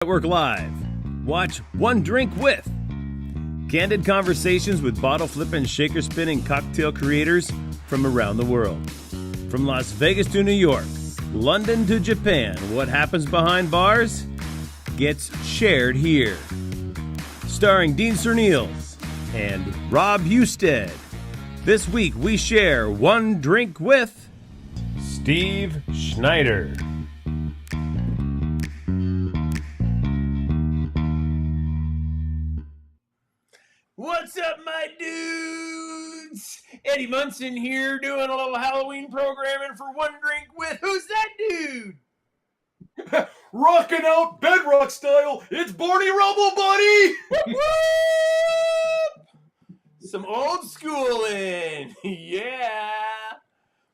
Network Live. Watch One Drink With. Candid conversations with bottle flipping, shaker spinning cocktail creators from around the world. From Las Vegas to New York, London to Japan, what happens behind bars gets shared here. Starring Dean Serneels and Rob Husted. This week we share One Drink With Steve Schneider. What's up, my dudes? Eddie Munson here doing a little Halloween programming for One Drink With. Who's that dude? Rocking out bedrock style, it's Barney Rubble, buddy! Some old schooling. Yeah.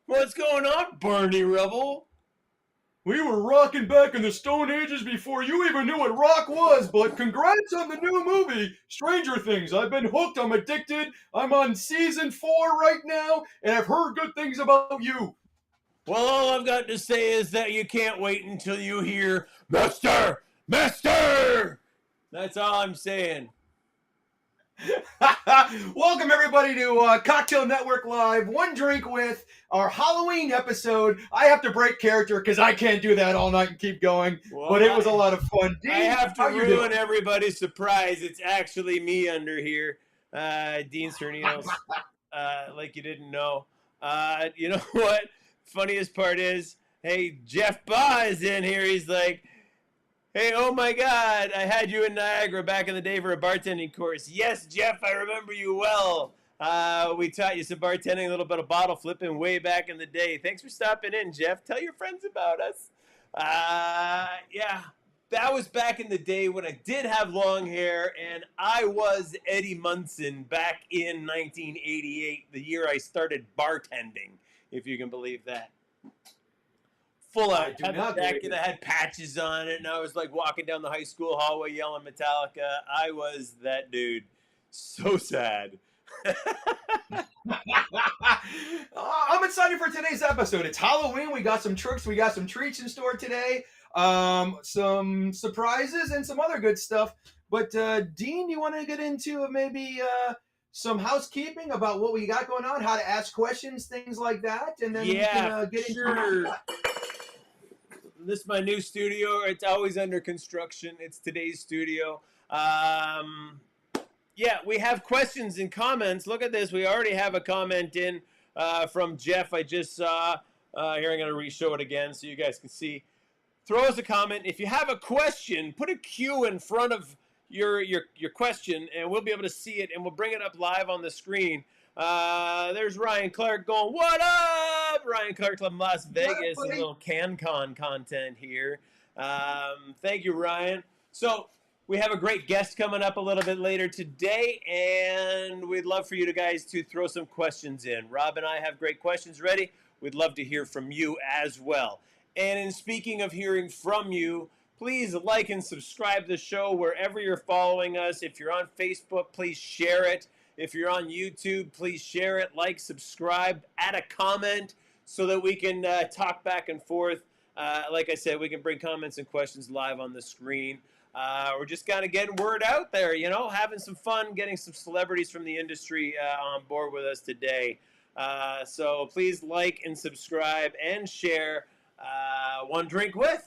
What's going on, Barney Rubble? We were rocking back in the Stone Ages before you even knew what rock was, but congrats on the new movie, Stranger Things. I've been hooked, I'm addicted. I'm on season 4 right now, and I've heard good things about you. Well, all I've got to say is that you can't wait until you hear, Master! Master! That's all I'm saying. Welcome, everybody, to Cocktail Network Live, One Drink With, our Halloween episode. I have to break character because I can't do that all night and keep going, but it was a lot of fun. Dean, I have to ruin everybody's surprise. It's actually me under here, Dean Serneels, like you didn't know. You know what? Funniest part is, hey, Jeff Baugh is in here. He's like, hey, oh my God, I had you in Niagara back in the day for a bartending course. Yes, Jeff, I remember you well. We taught you some bartending, a little bit of bottle flipping way back in the day. Thanks for stopping in, Jeff. Tell your friends about us. Yeah, that was back in the day when I did have long hair, and I was Eddie Munson back in 1988, the year I started bartending, if you can believe that. Full out. Had the jacket that had patches on it, and I was like walking down the high school hallway yelling Metallica. I was that dude. So sad. I'm excited for today's episode. It's Halloween. We got some tricks. We got some treats in store today. Some surprises and some other good stuff. But Dean, you want to get into maybe some housekeeping about what we got going on, how to ask questions, things like that, and then we can get into it. This is my new studio. It's always under construction. It's today's studio. Yeah, we have questions and comments. Look at this. We already have a comment in from Jeff. I just saw. Here, I'm going to re-show it again so you guys can see. Throw us a comment. If you have a question, put a Q in front of your question, and we'll be able to see it, and we'll bring it up live on the screen. There's Ryan Clark going, what up? Ryan Clark from Las Vegas, a little CanCon content here. Thank you, Ryan. So we have a great guest coming up a little bit later today, and we'd love for you guys to throw some questions in. Rob and I have great questions ready. We'd love to hear from you as well. And in speaking of hearing from you, please like and subscribe to the show wherever you're following us. If you're on Facebook, please share it. If you're on YouTube, please share it, like, subscribe, add a comment so that we can talk back and forth. Like I said, we can bring comments and questions live on the screen. We're just kind of getting word out there, you know, having some fun, getting some celebrities from the industry on board with us today. So please like and subscribe and share One Drink With.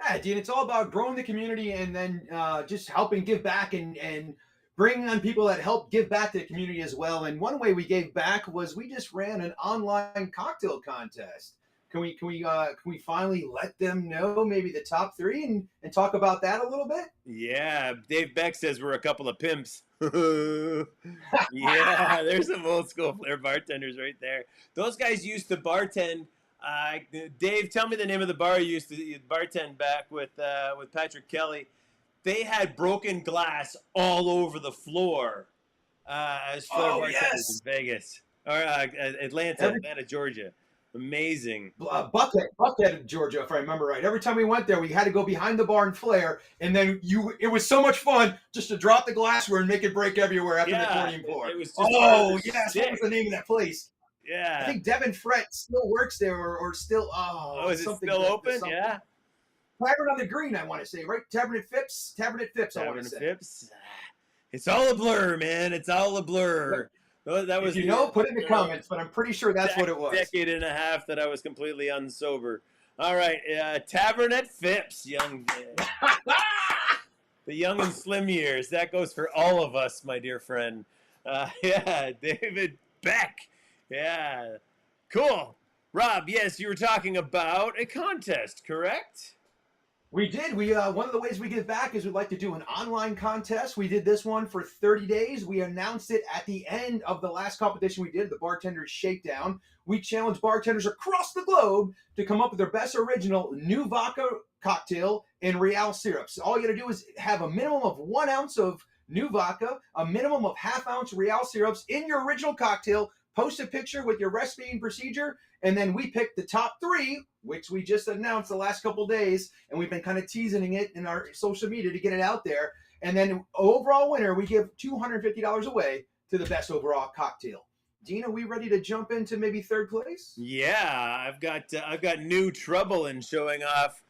Yeah, Dean, it's all about growing the community and then just helping give back and bringing on people that help give back to the community as well. And one way we gave back was we just ran an online cocktail contest. Can we finally let them know maybe the top 3 and talk about that a little bit? Yeah, Dave Beck says we're a couple of pimps. Yeah, there's some old school flair bartenders right there. Those guys used to bartend. Dave, tell me the name of the bar you used to bartend back with Patrick Kelly. They had broken glass all over the floor as flair bartenders in Vegas or Atlanta, Georgia. Amazing. Buckhead, Georgia, if I remember right. Every time we went there, we had to go behind the bar and flare, and then it was so much fun just to drop the glassware and make it break everywhere after the pouring pour. It was just what was the name of that place? Yeah. I think Devin Frett still works there or still. Is it still open? Yeah. Tavern on the Green, I want to say, right? Tavern at Phipps, I want to Tavern say. Phipps. It's all a blur, man. It's all a blur. That was if you know, put it in the comments, but I'm pretty sure that's what it was. Decade and a half that I was completely unsober. All right, Tavern at Phipps, young man. The young and slim years. That goes for all of us, my dear friend. Yeah, David Beck. Yeah, cool. Rob, yes, you were talking about a contest, correct? We did. One of the ways we give back is we'd like to do an online contest. We did this one for 30 days. We announced it at the end of the last competition we did, the Bartender's Shakedown. We challenged bartenders across the globe to come up with their best original new vodka cocktail in Real syrups. All you got to do is have a minimum of 1 ounce of new vodka, a minimum of ½ ounce Real syrups in your original cocktail. Post a picture with your recipe and procedure, and then we picked the top 3, which we just announced the last couple days, and we've been kind of teasing it in our social media to get it out there. And then overall winner, we give $250 away to the best overall cocktail. Dean, are we ready to jump into maybe 3rd place? Yeah, I've got new trouble in showing off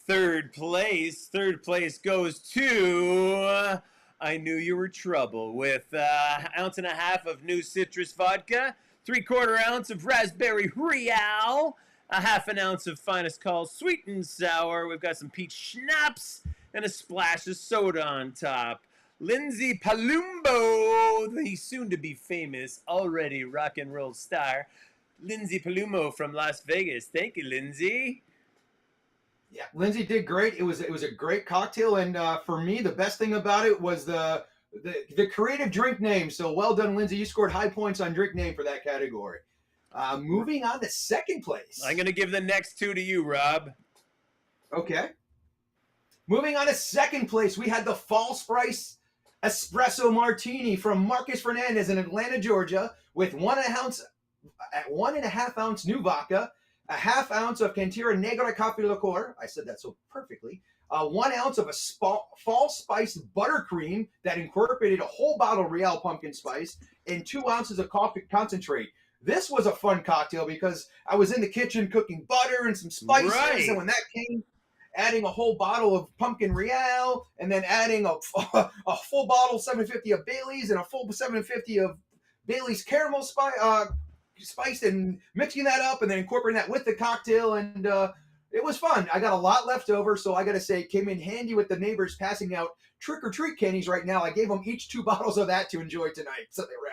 3rd place. 3rd place goes to I Knew You Were Trouble with 1.5 ounces of new citrus vodka, 3/4 ounce of raspberry Real, a 1/2 ounce of finest call sweet and sour. We've got some peach schnapps and a splash of soda on top. Lindsay Palumbo, the soon-to-be famous, already rock and roll star, Lindsay Palumbo from Las Vegas. Thank you, Lindsay. Yeah, Lindsay did great. It was a great cocktail, and for me, the best thing about it was the creative drink name. So well done, Lindsay. You scored high points on drink name for that category. Moving on to 2nd place. I'm going to give the next 2 to you, Rob. Okay. Moving on to 2nd place, we had the False Price Espresso Martini from Marcus Fernandez in Atlanta, Georgia, with 1.5 ounce new vodka, a 1/2 ounce of Cantera Negra Coffee Liqueur. I said that so perfectly. 1 ounce of a fall spice buttercream that incorporated a whole bottle of Real pumpkin spice, and 2 ounces of coffee concentrate. This was a fun cocktail because I was in the kitchen cooking butter and some spices, right. And when that came, adding a whole bottle of pumpkin Real, and then adding a full bottle 750 of Bailey's and a full 750 of Bailey's caramel spiced, and mixing that up and then incorporating that with the cocktail, and it was fun. I got a lot left over, so I got to say it came in handy with the neighbors passing out trick-or-treat candies right now. I gave them each 2 bottles of that to enjoy tonight, so they were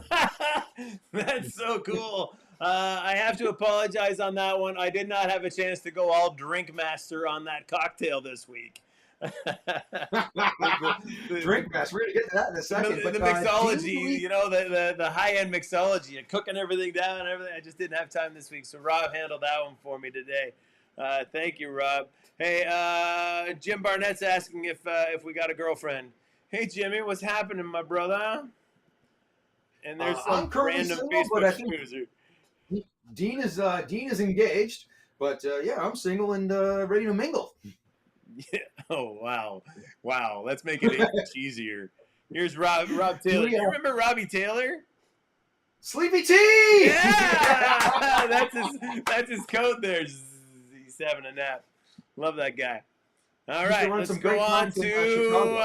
happy. That's so cool. I have to apologize on that one. I did not have a chance to go all drink master on that cocktail this week. Drink master. We're going to get to that in a second. The mixology, you know, the high-end mixology and cooking everything down and everything. I just didn't have time this week, so Rob handled that one for me today. Thank you, Rob. Hey, Jim Barnett's asking if we got a girlfriend. Hey, Jimmy, what's happening, my brother? And there's some random single, Facebook user. Dean is engaged, but yeah, I'm single and ready to mingle. Yeah. Oh, wow. Let's make it much easier. Here's Rob Taylor. You remember Robbie Taylor? Sleepy Tea. Yeah, that's his code there. He's having a nap. Love that guy. All right, let's go on to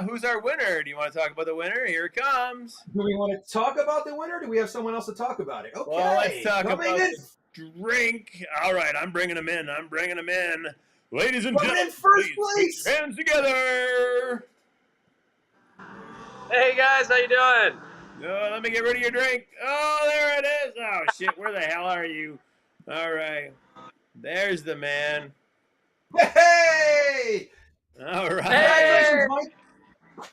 who's our winner. Do you want to talk about the winner? Here it comes. Do we want to talk about the winner? Or do we have someone else to talk about it? Okay. Well, let's talk about the drink. All right, I'm bringing him in. Ladies and gentlemen, in first place. Put your hands together. Hey guys, how you doing? Let me get rid of your drink. Oh, there it is. Oh shit, where the hell are you? All right, there's the man. Hey! All right. Congratulations, Mike.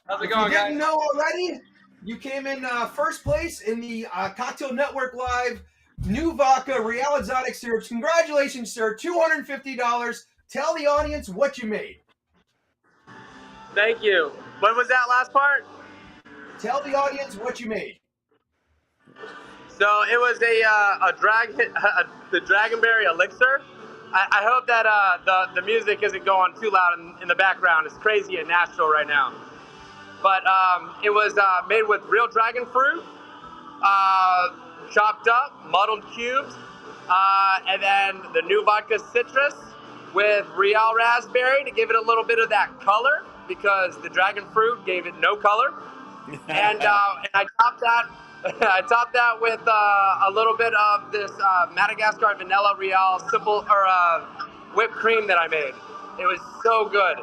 How's it going, guys? If you didn't know already, you came in first place in the Cocktail Network Live New Vodka Real Exotic Syrups. Congratulations, sir. $250. Tell the audience what you made. Thank you. When was that last part? Tell the audience what you made. So it was the Dragonberry Elixir. I hope that the music isn't going too loud in the background. It's crazy in Nashville right now. But it was made with real dragon fruit, chopped up, muddled cubes, and then the new vodka citrus, with Real raspberry to give it a little bit of that color because the dragon fruit gave it no color. And I topped that. I topped that with a little bit of this Madagascar vanilla Real simple or whipped cream that I made. It was so good.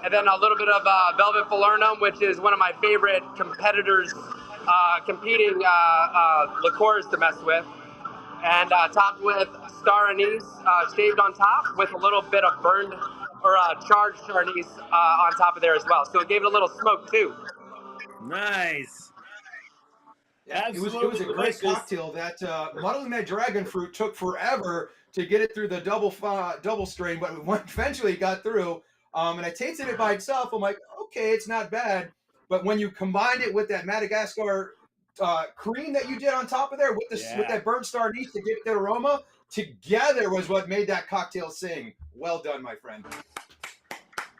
And then a little bit of Velvet Falernum, which is one of my favorite competitors, competing liqueurs to mess with. And topped with star anise shaved on top with a little bit of burned or charred anise on top of there as well. So it gave it a little smoke too. Nice. Yeah, it was Absolutely a great delicious. cocktail. That muddling that dragon fruit took forever to get it through the double strain, but eventually it got through. And I tasted it by itself. I'm like, okay, it's not bad. But when you combined it with that Madagascar cream that you did on top of there with with that burnt star anise to get that aroma together was what made that cocktail sing. Well done, my friend.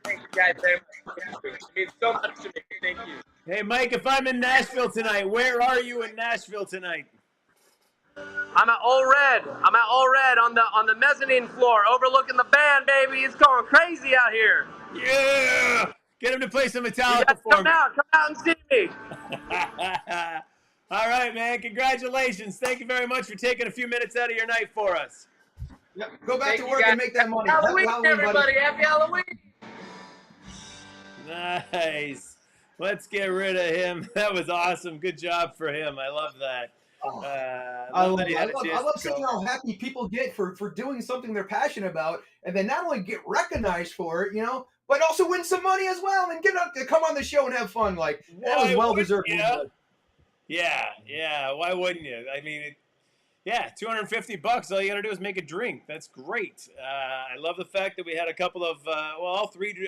Thank you guys very much. It means so much to me. Thank you. Hey, Mike, if I'm in Nashville tonight, where are you in Nashville tonight? I'm at Old Red. I'm at Old Red on the mezzanine floor, overlooking the band, baby. It's going crazy out here. Yeah! Get him to play some You Metallica guys for come me. out and see me. All right, man. Congratulations. Thank you very much for taking a few minutes out of your night for us. Yep. Go back Thank to you, work guys. and make that money. Happy Happy Halloween, Halloween, everybody. buddy. Happy Halloween. Nice. Let's get rid of him. That was awesome. Good job for him. I love that. Oh, I love that he I had a chance to seeing go. how happy people get for doing something they're passionate about, and then not only get recognized for it, but also win some money as well, and come on the show and have fun. Like that was Why well wouldn't deserved. ya? Yeah. Why wouldn't you? I mean, $250. All you got to do is make a drink. That's great. I love the fact that we had a couple of, all three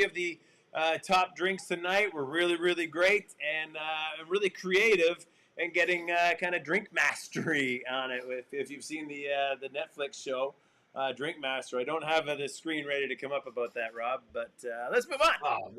of the top drinks tonight were really, really great and really creative and getting kind of drink mastery on it. If you've seen the Netflix show, Drink Master, I don't have the screen ready to come up about that, Rob, but let's move on. Oh,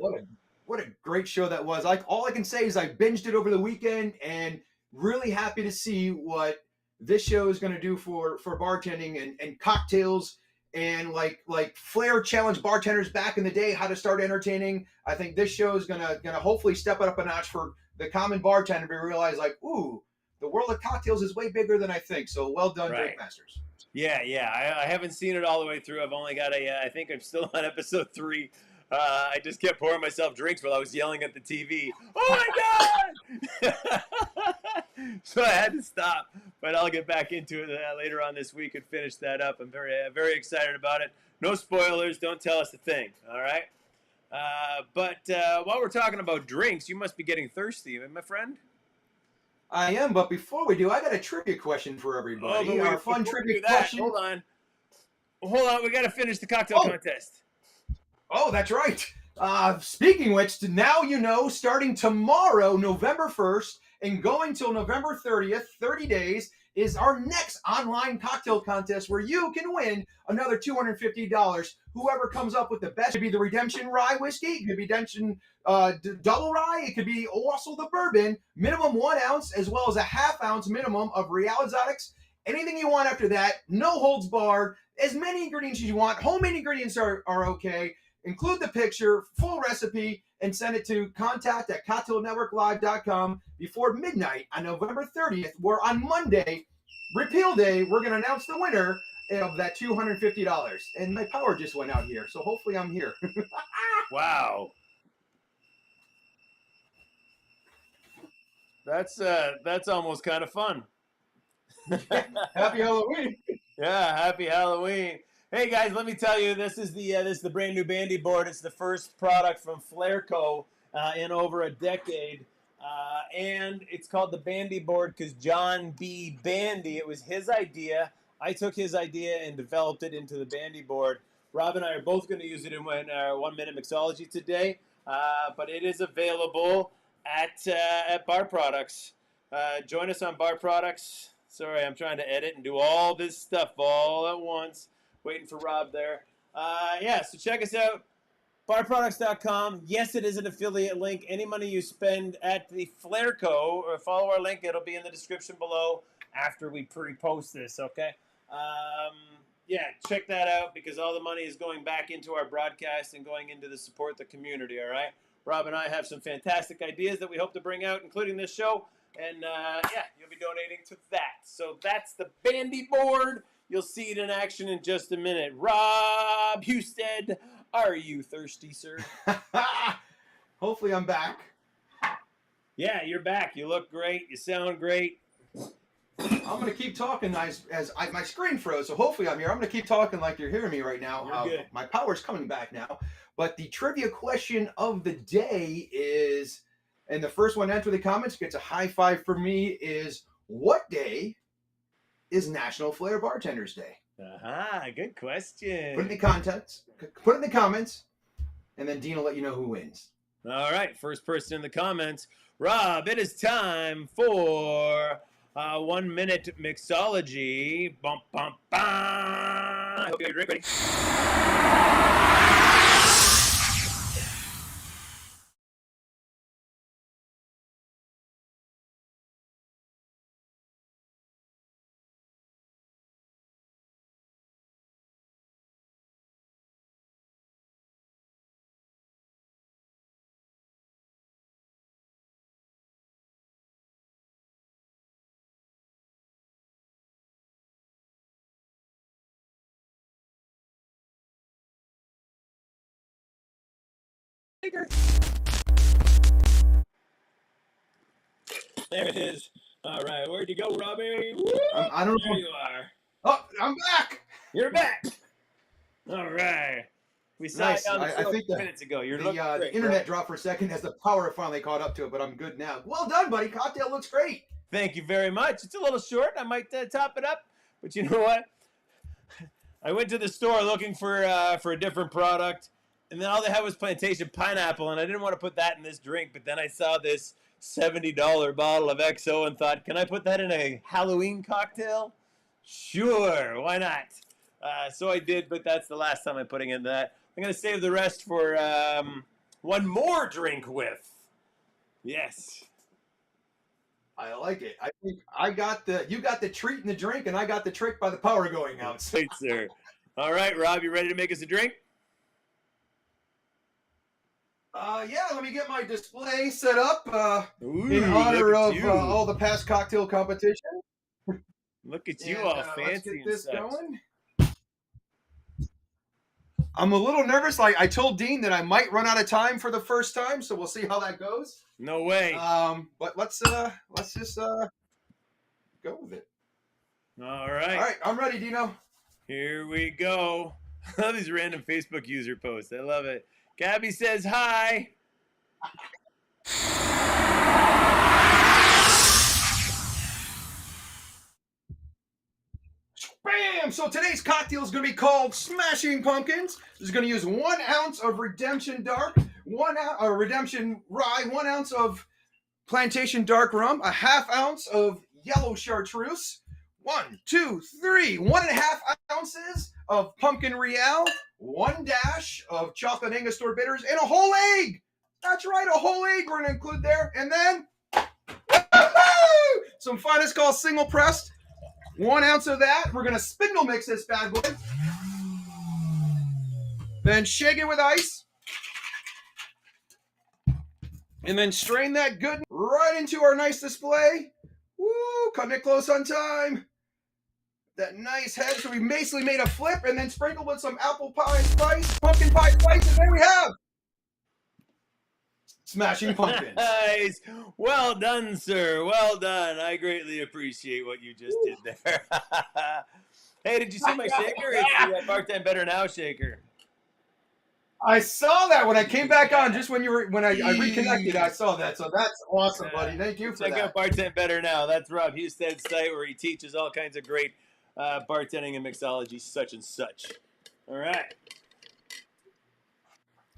what a great show that was. Like all I can say is I binged it over the weekend and really happy to see what this show is going to do for bartending and cocktails and like Flair challenge bartenders back in the day how to start entertaining. I think this show is gonna hopefully step it up a notch for the common bartender to realize like, ooh, the world of cocktails is way bigger than I think. So well done, Right. Drink Masters. Yeah. I haven't seen it all the way through. I've only got I think I'm still on episode 3. I just kept pouring myself drinks while I was yelling at the TV. Oh my God! So I had to stop, but I'll get back into it later on this week and finish that up. I'm very excited about it. No spoilers. Don't tell us a thing. All right. But while we're talking about drinks, you must be getting thirsty, my friend. I am, but before we do, I got a trivia question for everybody. Our fun trivia question. Hold on. We got to finish the cocktail contest. Oh, that's right. Speaking which, now you know, starting tomorrow, November 1st, and going till November 30th, 30 days, is our next online cocktail contest where you can win another $250. Whoever comes up with the best, it could be the Redemption Rye Whiskey, it could be Redemption Double Rye, it could be also the bourbon, minimum 1 ounce, as well as a ½ ounce minimum of Real Exotics. Anything you want after that, no holds barred, as many ingredients as you want. Homemade ingredients are okay. Include the picture, full recipe, and send it to contact@cocktailnetworklive.com before midnight on November 30th, where on Monday, Repeal Day, we're going to announce the winner of that $250. And my power just went out here, so hopefully I'm here. Wow. That's almost kind of fun. Happy Halloween. Yeah, happy Halloween. Hey guys, let me tell you, this is the brand new Bandy board. It's the first product from Flairco in over a decade, and it's called the Bandy board because John B. Bandy. It was his idea. I took his idea and developed it into the Bandy board. Rob and I are both going to use it in our 1 minute mixology today, but it is available at Bar Products. Join us on Bar Products. Sorry, I'm trying to edit and do all this stuff all at once. Waiting for Rob there. So check us out, barproducts.com. Yes, it is an affiliate link. Any money you spend at the Flairco or follow our link, it'll be in the description below after we pre-post this, okay? yeah, check that out because all the money is going back into our broadcast and going into the support the community, all right? Rob and I have some fantastic ideas that we hope to bring out, including this show. And, yeah, you'll be donating to that. So that's the bandy board. You'll see it in action in just a minute. Rob Husted, are you thirsty, sir? Hopefully I'm back. Yeah, you're back. You look great. You sound great. I'm going to keep talking my screen froze, so hopefully I'm here. I'm going to keep talking like you're hearing me right now. You're good. My power's coming back now. But the trivia question of the day is, and the first one to enter the comments gets a high five for me, is what day is National Flair Bartenders Day? Aha, good question. Put it in the comments, and then Dean will let you know who wins. All right, first person in the comments. Rob, it is time for 1 minute mixology. Bum, bum, bum. I hope you have your drink ready. There it is. All right, where'd you go, Robbie? I don't know. There you are. Oh, I'm back. You're back. All right. We saw Nice. it on the I show think 2 minutes ago. You're looking great, the internet dropped for a second as the power finally caught up to it, but I'm good now. Well done, buddy. Cocktail looks great. Thank you very much. It's a little short. I might top it up, but you know what? I went to the store looking for a different product, and then all they had was plantation pineapple, and I didn't want to put that in this drink. But then I saw this $70 bottle of XO and thought, can I put that in a Halloween cocktail? Sure, why not? So I did, but that's the last time I'm putting in that. I'm going to save the rest for one more drink with. Yes. I like it. I think you got the treat in the drink, and I got the trick by the power going out. Right, sir. All right, Rob, you ready to make us a drink? Yeah, let me get my display set up Ooh, in honor look of at you. all the past cocktail competition. Look at you, And, all let's fancy get and this such. going. I'm a little nervous. Like I told Dean that I might run out of time for the first time, so we'll see how that goes. No way. But let's just go with it. All right. All right, I'm ready, Dino. Here we go. I love these random Facebook user posts. I love it. Gabby says hi. Bam! So today's cocktail is going to be called Smashing Pumpkins. This is going to use 1 ounce of Redemption Dark, Redemption Rye, 1 ounce of Plantation Dark Rum, a 1/2 ounce of Yellow Chartreuse, 1, 2, 3, 1.5 ounces of Pumpkin Real, 1 dash of Chocolate Angostura Bitters, and a whole egg. That's right, a whole egg we're going to include there. And then some finest call single pressed. 1 ounce of that. We're going to spindle mix this bad boy. Then shake it with ice. And then strain that good right into our nice display. Woo, cutting it close on time. That nice head. So we basically made a flip and then sprinkled with some apple pie spice, pumpkin pie spice, and there we have Smashing Pumpkins. Nice. Well done, sir. Well done. I greatly appreciate what you just did there. Hey, did you see my shaker? It's the Bartend Better Now shaker. I saw that when I came back on, just when I reconnected. I saw that, so that's awesome, buddy. Thank you for Check that. out Bartend Better Now. That's Rob Husted's site where he teaches all kinds of great bartending and mixology, such and such. All right.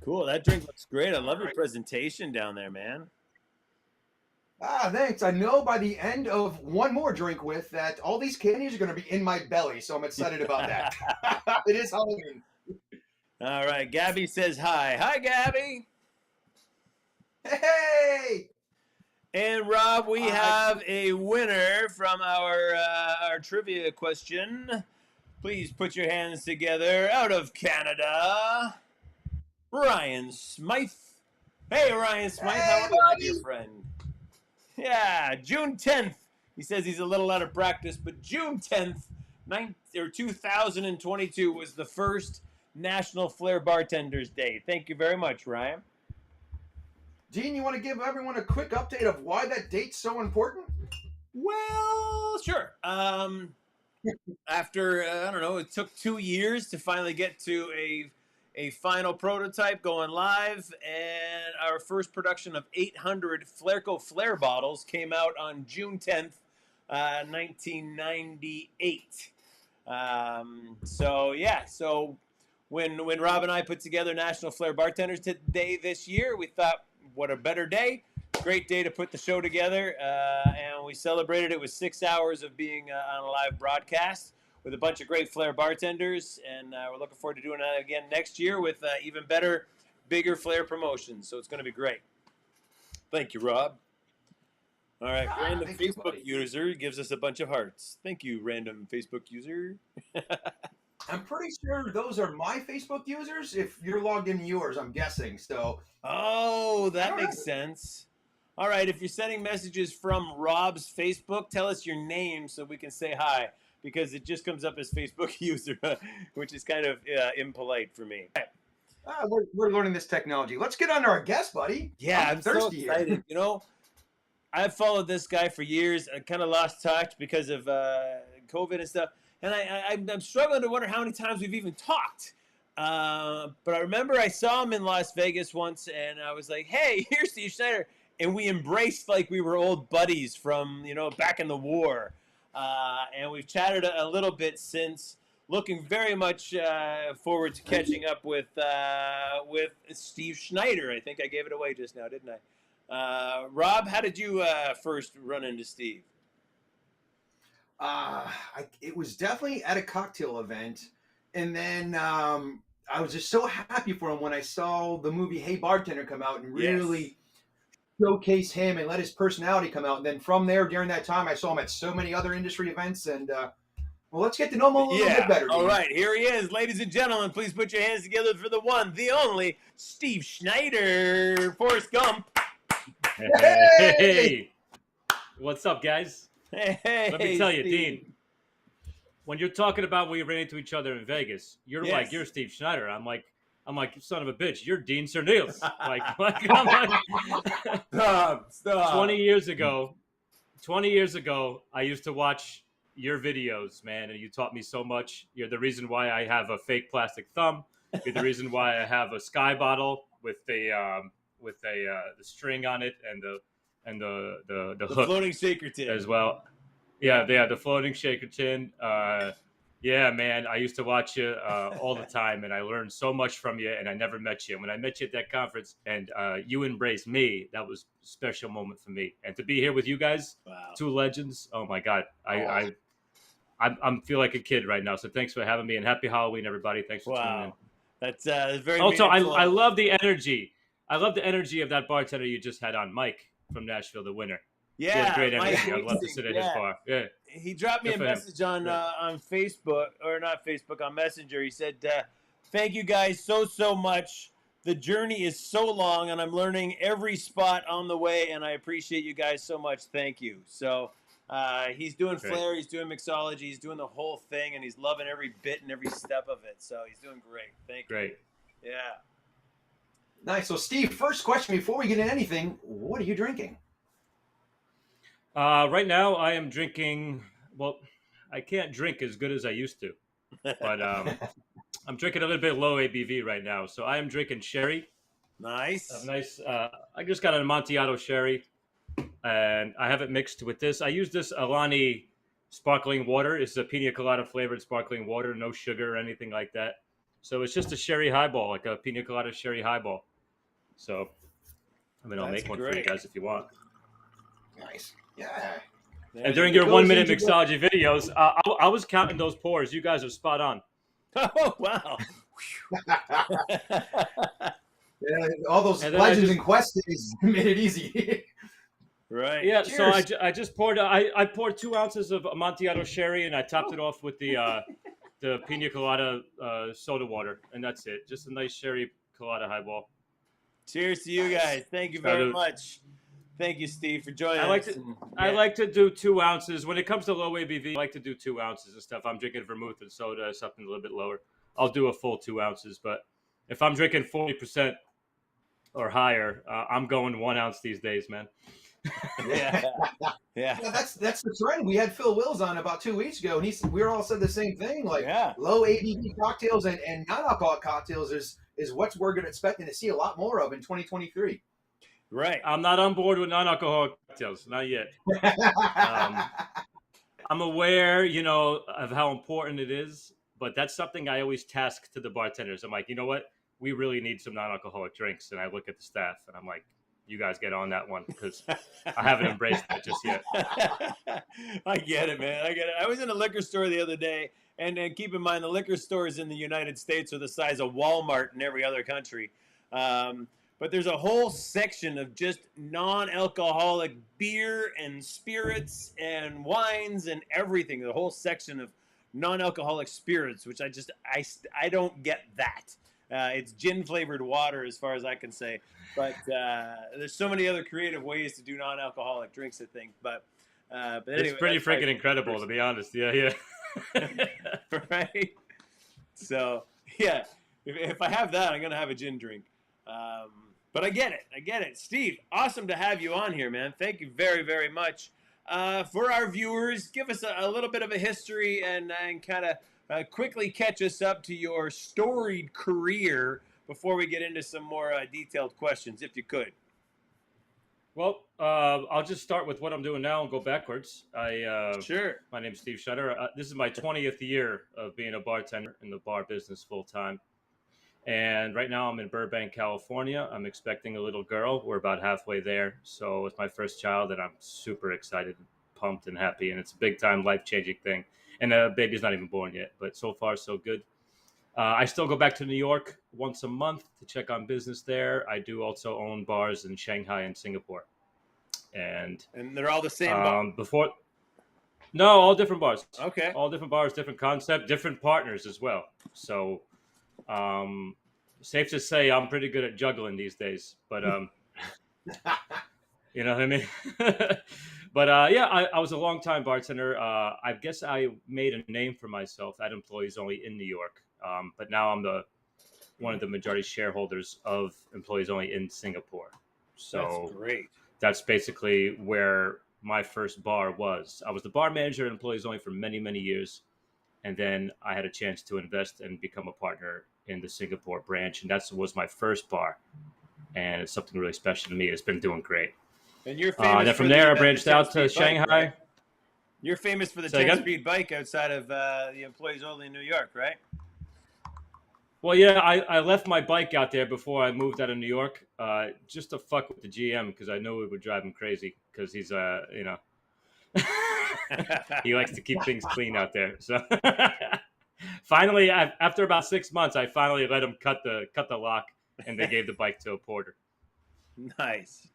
Cool. That drink looks great. I love your presentation down there, man. Thanks. I know by the end of one more drink with that, all these candies are going to be in my belly, so I'm excited about that. It is Halloween. All right. Gabby says hi. Hi, Gabby. Hey! And Rob, we have a winner from our trivia question. Please put your hands together. Out of Canada, Ryan Smythe. Hey, Ryan Smythe, how are you, my dear friend? Yeah, June 10th. He says he's a little out of practice, but June 10th, 2022 was the first National Flair Bartenders Day. Thank you very much, Ryan. Dean, you want to give everyone a quick update of why that date's so important? Well, sure. After, I don't know, it took 2 years to finally get to a final prototype going live, and our first production of 800 Flairco Flair bottles came out on June 10th, 1998. So when Rob and I put together National Flair Bartenders Day this year, we thought, what a better day. Great day to put the show together, and we celebrated it with 6 hours of being on a live broadcast with a bunch of great Flair bartenders, and we're looking forward to doing that again next year with even better, bigger Flair promotions, so it's going to be great. Thank you, Rob. All right, random Facebook user gives us a bunch of hearts. Thank you, random Facebook user. I'm pretty sure those are my Facebook users. If you're logged into yours, I'm guessing. So. Oh, that makes sense. All right, if you're sending messages from Rob's Facebook, tell us your name so we can say hi, because it just comes up as Facebook user, which is kind of impolite for me. We're learning this technology. Let's get on to our guest, buddy. Yeah, I'm so excited. You know, I've followed this guy for years. I kind of lost touch because of COVID and stuff. And I'm struggling to wonder how many times we've even talked. But I remember I saw him in Las Vegas once, and I was like, hey, here's Steve Schneider. And we embraced like we were old buddies from, back in the war. And we've chatted a little bit since, looking very much forward to catching up with Steve Schneider. I think I gave it away just now, didn't I? Rob, how did you first run into Steve? It was definitely at a cocktail event. And then I was just so happy for him when I saw the movie Hey Bartender come out and really showcase him and let his personality come out. And then from there, during that time, I saw him at so many other industry events. And well, let's get to know him a little bit better. All right, here he is. Ladies and gentlemen, please put your hands together for the one, the only, Steve Schneider, Forrest Gump. Hey! What's up, guys? Hey, let me tell you, Steve. Dean, when you're talking about when we ran into each other in Vegas, you're like, you're Steve Schneider. I'm like, son of a bitch, you're Dean Serneels. Stop. 20 years ago, I used to watch your videos, man, and you taught me so much. You're the reason why I have a fake plastic thumb. You're the reason why I have a sky bottle with the string on it and the hook, floating shaker tin as well. Yeah, the floating shaker tin. Yeah, man, I used to watch you all the time, and I learned so much from you, and I never met you. And when I met you at that conference, and you embraced me, that was a special moment for me. And to be here with you guys, two legends, oh my God, I feel like a kid right now. So thanks for having me, and happy Halloween, everybody. Thanks for tuning in. That's very also, I love the energy. I love the energy of that bartender you just had on, Mike from Nashville, the winner. Yeah, he had great energy. I'd love to sit at his bar. Yeah, he dropped me a message on Facebook, or not Facebook, on Messenger. He said, "Thank you guys so much. The journey is so long, and I'm learning every spot on the way, and I appreciate you guys so much. Thank you." So he's doing Flair, he's doing mixology, he's doing the whole thing, and he's loving every bit and every step of it. So he's doing great. Thank you. Great. Yeah. Nice. So Steve, first question before we get into anything, what are you drinking? Right now, I am drinking. Well, I can't drink as good as I used to, but I'm drinking a little bit low ABV right now. So I am drinking sherry. Nice. I just got an Amontillado sherry, and I have it mixed with this. I use this Alani sparkling water. It's a pina colada flavored sparkling water, no sugar or anything like that. So it's just a sherry highball, like a pina colada sherry highball. So, I'll make one for you guys if you want. Nice. Yeah. And during your 1 minute mixology videos, I was counting those pours. You guys are spot on. Oh, wow. Yeah, all those legends and quest days made it easy. Right. Yeah. Cheers. So I just poured. I poured 2 ounces of Amontillado sherry, and I topped it off with the the pina colada soda water, and that's it. Just a nice sherry colada highball. Cheers to you guys. Thank you very Salud. much. Thank you, Steve, for joining I like us. to And, I yeah. like to do 2 ounces when it comes to low ABV. I like to do 2 ounces and stuff. I'm drinking vermouth and soda, something a little bit lower. I'll do a full 2 ounces, but if I'm drinking 40% or higher, I'm going 1 ounce these days, man. Yeah. Yeah. Yeah, that's the trend. We had Phil Wills on about 2 weeks ago, and we all said the same thing. Like Yeah. low ABV cocktails and non-alcoholic cocktails is what we're going to expecting to see a lot more of in 2023. Right. I'm not on board with non-alcoholic cocktails, not yet. I'm aware, of how important it is, but that's something I always task to the bartenders. I'm like, you know what? We really need some non-alcoholic drinks. And I look at the staff and I'm like, you guys get on that one because I haven't embraced that just yet. I get it, man. I get it. I was in a liquor store the other day, and keep in mind the liquor stores in the United States are the size of Walmart in every other country. But there's a whole section of just non-alcoholic beer and spirits and wines and everything. The whole section of non-alcoholic spirits, which I don't get that. It's gin flavored water, as far as I can say. But there's so many other creative ways to do non-alcoholic drinks, I think. But anyway, it's pretty freaking incredible, to be honest. Yeah. Right. So yeah, if I have that, I'm gonna have a gin drink. But I get it. Steve, awesome to have you on here, man. Thank you very, very much. For our viewers, give us a little bit of a history and kind of quickly catch us up to your storied career before we get into some more detailed questions, if you could. Well, I'll just start with what I'm doing now and go backwards. Sure. My name's Steve Schneider. This is my 20th year of being a bartender in the bar business full time. And right now I'm in Burbank, California. I'm expecting a little girl. We're about halfway there. So it's my first child, and I'm super excited, pumped, and happy. And it's a big time, life-changing thing. And the baby's not even born yet, but so far so good. I still go back to New York once a month to check on business there. I do also own bars in Shanghai and Singapore. And they're all the same bar? No, all different bars. Okay. All different bars, different concept, different partners as well. So safe to say I'm pretty good at juggling these days, but you know what I mean? But I was a long time bartender. I guess I made a name for myself at Employees Only in New York. But now I'm one of the majority shareholders of Employees Only in Singapore. So that's great. That's basically where my first bar was. I was the bar manager at Employees Only for many, many years. And then I had a chance to invest and become a partner in the Singapore branch. And that was my first bar. And it's something really special to me. It's been doing great. And you're famous then from there, I branched out to Shanghai. Bike, right? You're famous for the 10-speed bike outside of the Employees Only in New York, right? Well, yeah, I left my bike out there before I moved out of New York, just to fuck with the GM because I knew it would drive him crazy because he's, he likes to keep things clean out there. So finally, after about 6 months, I finally let him cut the lock, and they gave the bike to a porter. Nice.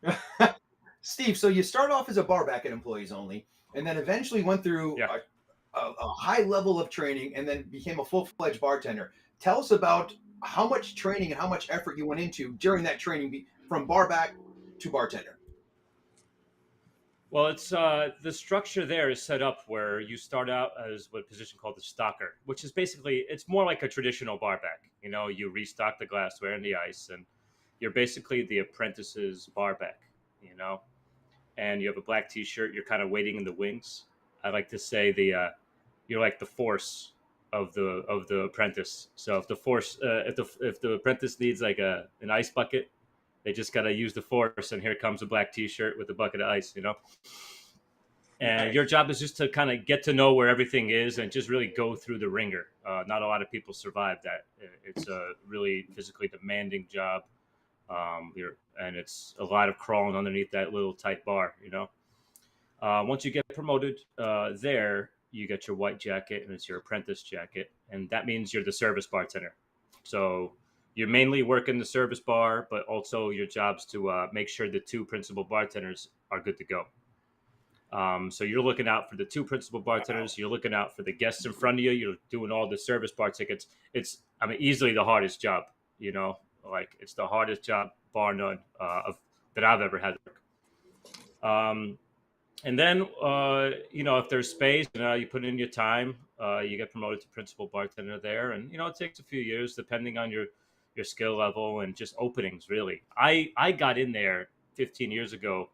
Steve, so you start off as a bar back at Employees Only, and then eventually went through a high level of training and then became a full-fledged bartender. Tell us about how much training and how much effort you went into during that training from bar back to bartender. Well, it's the structure there is set up where you start out as what a position called the stocker, which is basically, it's more like a traditional bar back. You know, you restock the glassware and the ice, and you're basically the apprentice's bar back, you know, and you have a black t-shirt. You're kind of waiting in the wings. I like to say you're like the force of the apprentice. So if the apprentice needs like an ice bucket, they just got to use the force, and here comes a black t-shirt with a bucket of ice, you know? And Nice. Your job is just to kind of get to know where everything is and just really go through the ringer. Not a lot of people survive that. It's a really physically demanding job. And it's a lot of crawling underneath that little tight bar, you know? Once you get promoted there, you get your white jacket, and it's your apprentice jacket. And that means you're the service bartender. So you mainly work in the service bar, but also your job's to make sure the two principal bartenders are good to go. So you're looking out for the two principal bartenders. You're looking out for the guests in front of you. You're doing all the service bar tickets. It's, I mean, easily the hardest job. You know, like it's the hardest job, bar none, that I've ever had. And then, you know, if there's space, you put in your time, you get promoted to principal bartender there. And, you know, it takes a few years depending on your skill level and just openings, really. I got in there 15 years ago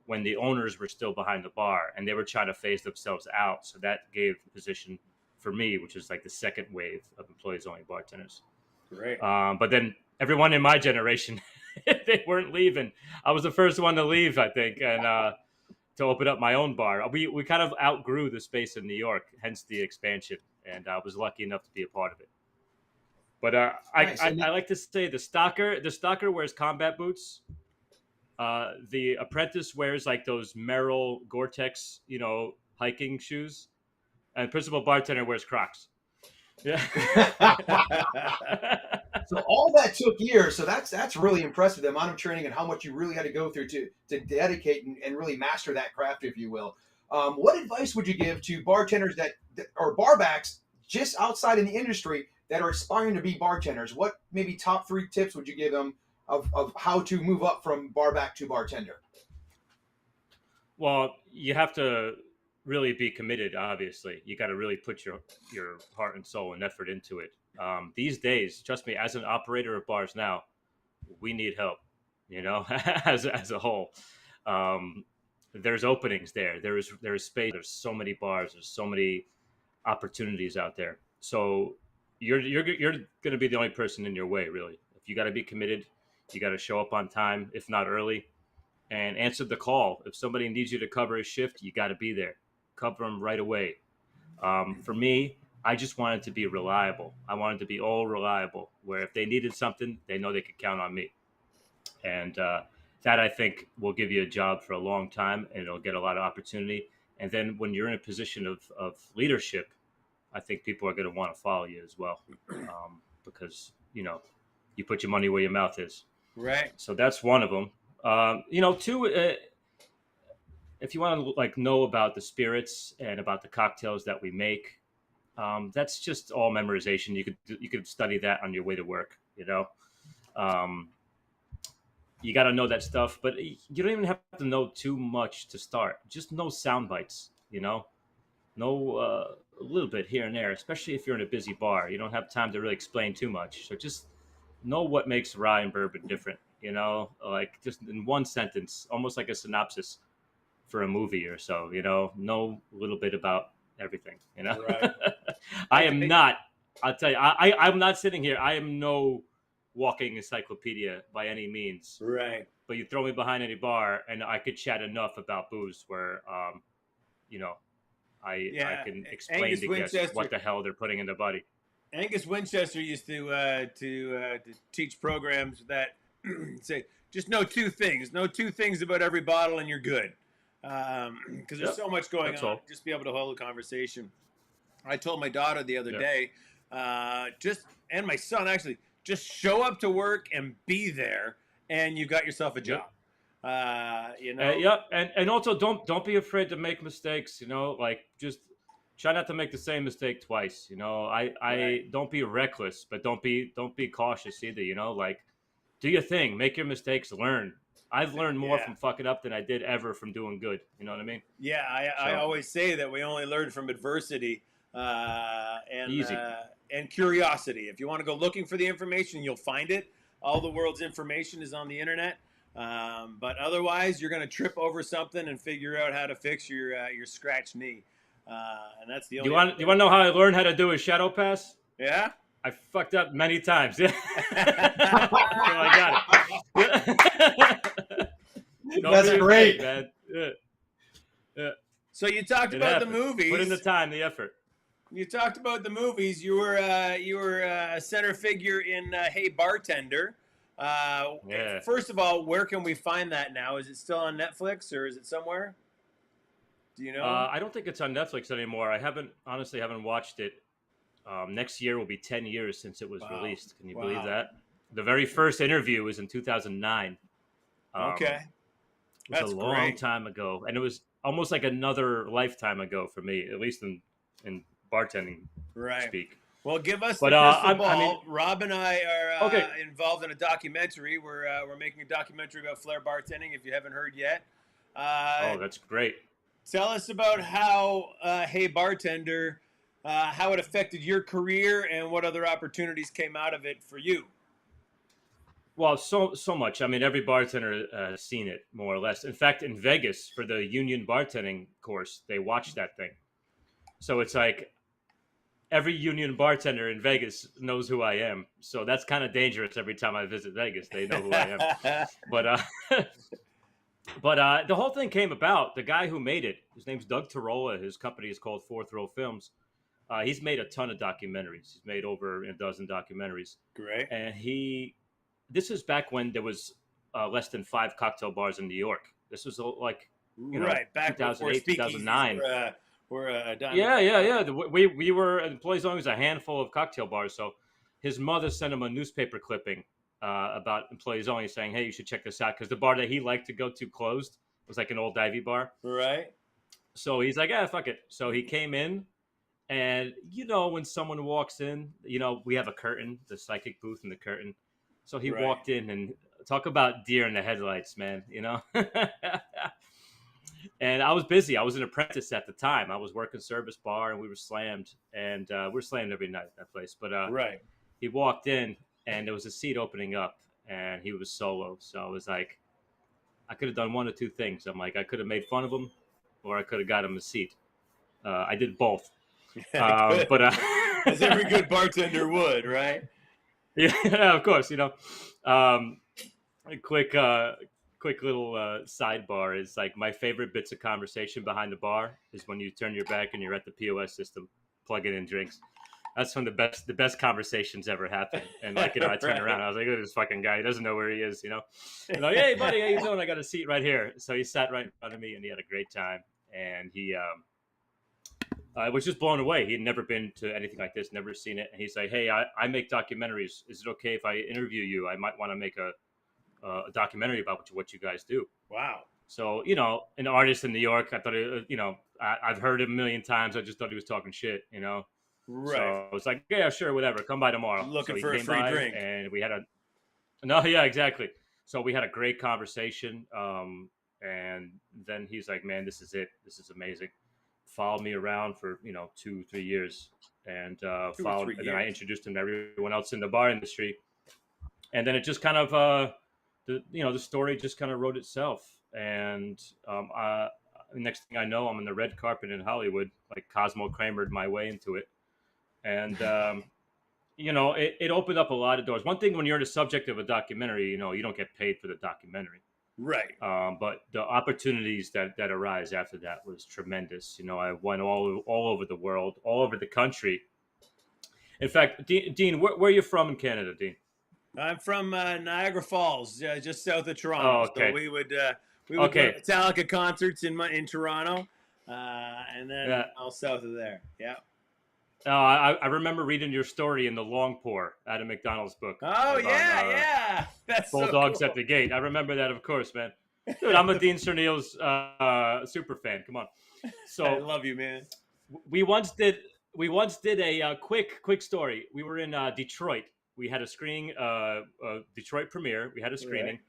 when the owners were still behind the bar and they were trying to phase themselves out. So that gave the position for me, which is like the second wave of employees-only bartenders. Great. But then everyone in my generation, they weren't leaving. I was the first one to leave, I think, and to open up my own bar. We kind of outgrew the space in New York, hence the expansion, and I was lucky enough to be a part of it. But Nice. I like to say the stalker wears combat boots. The apprentice wears like those Merrell Gore-Tex, you know, hiking shoes, and principal bartender wears Crocs. Yeah. So all that took years. So that's really impressive, the amount of training and how much you really had to go through to dedicate and really master that craft, if you will. What advice would you give to bartenders that or barbacks just outside in the industry that are aspiring to be bartenders? What maybe top 3 tips would you give them of how to move up from barback to bartender? Well, you have to really be committed. Obviously, you got to really put your heart and soul and effort into it. These days, trust me, as an operator of bars now, we need help. You know, as a whole, there's openings there. There is space. There's so many bars. There's so many opportunities out there. So you're going to be the only person in your way, really. If you got to be committed, you got to show up on time, if not early, and answer the call. If somebody needs you to cover a shift, you got to be there. Cover them right away. For me, I just wanted to be reliable. I wanted to be all reliable, where if they needed something, they know they could count on me. And that, I think, will give you a job for a long time, and it'll get a lot of opportunity. And then when you're in a position of leadership, I think people are going to want to follow you as well, because, you know, you put your money where your mouth is. Right. So that's one of them. You know, 2, if you want to like know about the spirits and about the cocktails that we make, that's just all memorization. You could study that on your way to work. You know, you got to know that stuff, but you don't even have to know too much to start. Just know sound bites. You know a little bit here and there, especially if you're in a busy bar. You don't have time to really explain too much. So just know what makes rye and bourbon different. You know, like just in one sentence, almost like a synopsis for a movie or so. You know a little bit about everything. You know, Right. I am not. I'll tell you, I'm not sitting here. I am no walking encyclopedia by any means. Right. But you throw me behind any bar, and I could chat enough about booze where, you know, I can explain Angus to guests Winchester- what the hell they're putting in their body. Angus Winchester used to teach programs that say just know 2 things. Know 2 things about every bottle, and you're good. Because there's so much going That's on. all. Just be able to hold a conversation. I told my daughter the other day, and my son actually, just show up to work and be there, and you got yourself a job. You know. And also don't be afraid to make mistakes. You know, like just try not to make the same mistake twice. You know, I don't be reckless, but don't be cautious either. You know, like do your thing, make your mistakes, learn. I've learned more from fucking up than I did ever from doing good. You know what I mean? Yeah, I always say that we only learn from adversity and curiosity. If you want to go looking for the information, you'll find it. All the world's information is on the internet. But otherwise, you're going to trip over something and figure out how to fix your scratched knee. And that's the only. You want to know how I learned how to do a shadow pass? Yeah. I fucked up many times. Yeah. So I got it. That's great, man. Yeah. So you talked about the movies. Put in the time, the effort. You talked about the movies. You were a center figure in Hey Bartender. Yeah. First of all, where can we find that now? Is it still on Netflix or is it somewhere? Do you know? I don't think it's on Netflix anymore. I honestly haven't watched it. Next year will be 10 years since it was released. Can you believe that? The very first interview was in 2009. Okay. It was a long time ago, and it almost like another lifetime ago for me, at least in bartending Right. speak. Well, give us But the crystal ball. I mean, Rob and I are okay. involved in a documentary. We're making a documentary about flair bartending. If you haven't heard yet, Oh, that's great. tell us about how Hey Bartender, how it affected your career, and what other opportunities came out of it for you. Well, so much. I mean, every bartender has seen it more or less. In fact, in Vegas for the union bartending course, they watch that thing. So it's like every union bartender in Vegas knows who I am. So that's kind of dangerous. Every time I visit Vegas, they know who I am. But the whole thing came about. The guy who made it, his name's Doug Tarola. His company is called Fourth Row Films. He's made a ton of documentaries. He's made over a dozen documentaries. Great. And this is back when there was less than 5 cocktail bars in New York. This was like, right back 2008, 2009. Yeah. We were employees only was a handful of cocktail bars. So his mother sent him a newspaper clipping about employees only, saying, "Hey, you should check this out," because the bar that he liked to go to closed. It was like an old Ivy bar. Right. So he's like, "Yeah, fuck it." So he came in, and when someone walks in, we have a curtain, the psychic booth and the curtain. So he walked in, and talk about deer in the headlights, man. And I was busy. I was an apprentice at the time. I was working service bar, and we were slammed, and we're slammed every night at that place. But he walked in, and there was a seat opening up, and he was solo. So I was like, I could have done one of two things. I'm like, I could have made fun of him, or I could have got him a seat. I did both. But as every good bartender would, right? Yeah, of course. A quick little sidebar is like my favorite bits of conversation behind the bar is when you turn your back and you're at the POS system plugging in drinks. That's when the best conversations ever happen. And I turned around, I was like, look at this fucking guy, he doesn't know where he is, And like, hey buddy, how you doing? I got a seat right here. So he sat right in front of me, and he had a great time. And he was just blown away. He had never been to anything like this, never seen it. And he's like, hey, I make documentaries. Is it okay if I interview you? I might want to make a documentary about what you guys do. Wow. So, an artist in New York, I thought, I've heard him a million times. I just thought he was talking shit, Right. So I was like, yeah, sure, whatever. Come by tomorrow. Looking so for a free drink. And we had yeah, exactly. So we had a great conversation. And then he's like, man, this is it. This is amazing. Followed me around for, 2-3 years. And then I introduced him to everyone else in the bar industry. And then it just kind of, the story just kind of wrote itself. And the next thing I know, I'm on the red carpet in Hollywood, like Cosmo Kramer'd my way into it. And, it opened up a lot of doors. One thing, when you're the subject of a documentary, you don't get paid for the documentary. Right. But the opportunities that arise after that was tremendous. I went all over the world, all over the country. In fact, Dean, where are you from in Canada, Dean? I'm from Niagara Falls, just south of Toronto. Oh, okay. So we would go to Metallica concerts in Toronto, and then all south of there. Yeah. I remember reading your story in the Long Pour, Adam McDonald's book. Oh, yeah. That's Bulldogs so cool. at the Gate. I remember that, of course, man. Dude, I'm a Dean Serneels super fan. Come on. So I love you, man. We once did a quick story. We were in Detroit. We had a screening, Detroit premiere. We had a screening,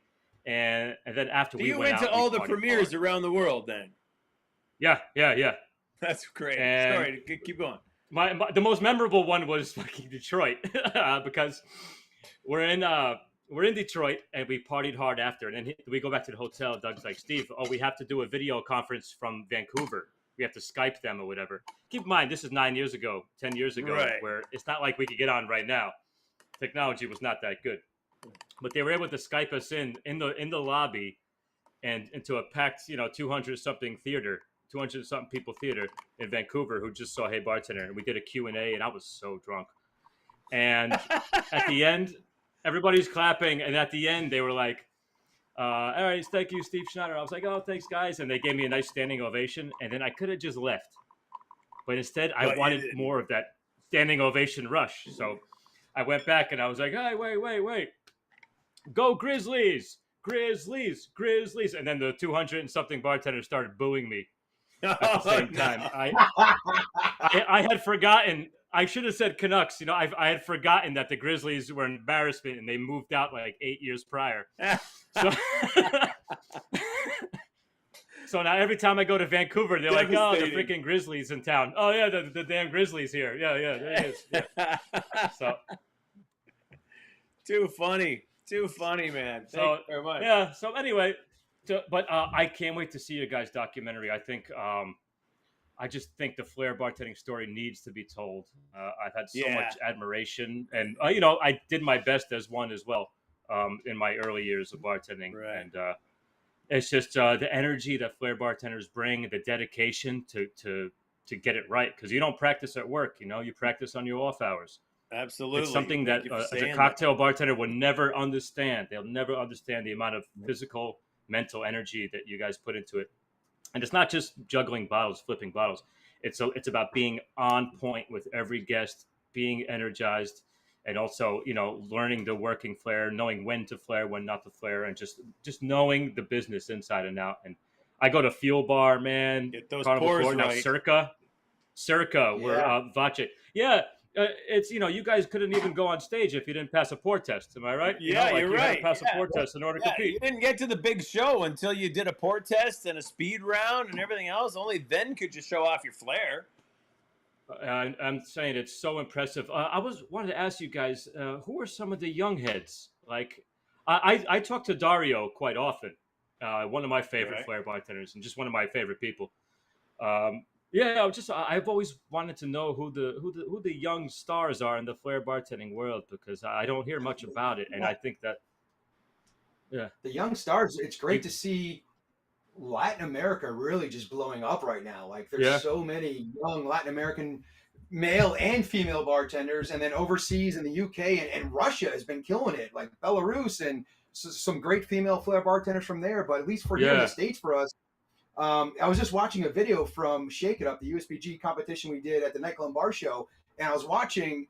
and then after we went out, to all the premieres around the world then. Yeah. That's great. And Sorry, keep going. The most memorable one was fucking Detroit because we're in Detroit and we partied hard after, and then we go back to the hotel. Doug's like, Steve, we have to do a video conference from Vancouver. We have to Skype them or whatever. Keep in mind, this is 10 years ago, right, where it's not like we could get on right now. Technology was not that good, but they were able to Skype us in the lobby and into a packed 200 something people theater in Vancouver who just saw Hey Bartender, and we did a Q&A, and I was so drunk. And at the end, everybody's clapping, and at the end they were like, all right, thank you, Steve Schneider. I was like, oh, thanks, guys. And they gave me a nice standing ovation, and then I could have just left. But instead, I wanted more of that standing ovation rush. So I went back, and I was like, hey, wait. Go Grizzlies! Grizzlies! And then the 200 and something bartenders started booing me. at the same time. I had forgotten. I should have said Canucks. You know, I had forgotten that the Grizzlies were an embarrassment and they moved out like 8 years prior. So, so now every time I go to Vancouver, they're like, "Oh, the freaking Grizzlies in town." Oh yeah, the damn Grizzlies here. Yeah, there it is. Yeah. So too funny, man. Thank you very much. Yeah. So anyway, but I can't wait to see your guys' documentary. I think. I just think the flair bartending story needs to be told. I've had so much admiration, and you know, I did my best as one as well in my early years of bartending, and it's just the energy that flair bartenders bring, the dedication to get it right, because you don't practice at work. You know, you practice on your off hours. Absolutely, it's something that as a cocktail bartender would never understand. They'll never understand the amount of physical, mental energy that you guys put into it. And it's not just juggling bottles, flipping bottles. It's about being on point with every guest, being energized, and also, you know, learning the working flair, knowing when to flair, when not to flair, and just knowing the business inside and out. And I go to Fuel Bar, man. Get those pours right. Now Circa, where Vace. Yeah. It's, you know, you guys couldn't even go on stage if you didn't pass a pour test. Am I right? Yeah, you're right. Had to pass a pour test in order to compete. You didn't get to the big show until you did a pour test and a speed round and everything else. Only then could you show off your flair. I'm saying it's so impressive. I wanted to ask you guys, who are some of the young heads? Like, I talk to Dario quite often. One of my favorite flair bartenders and just one of my favorite people. I've always wanted to know who the young stars are in the flair bartending world, because I don't hear much about it, and I think that the young stars. It's great to see Latin America really just blowing up right now. Like there's so many young Latin American male and female bartenders, and then overseas in the UK and Russia has been killing it. Like Belarus and some great female flair bartenders from there. But at least for here in the States, for us. I was just watching a video from Shake It Up, the USBG competition we did at the Nightclub Bar Show, and I was watching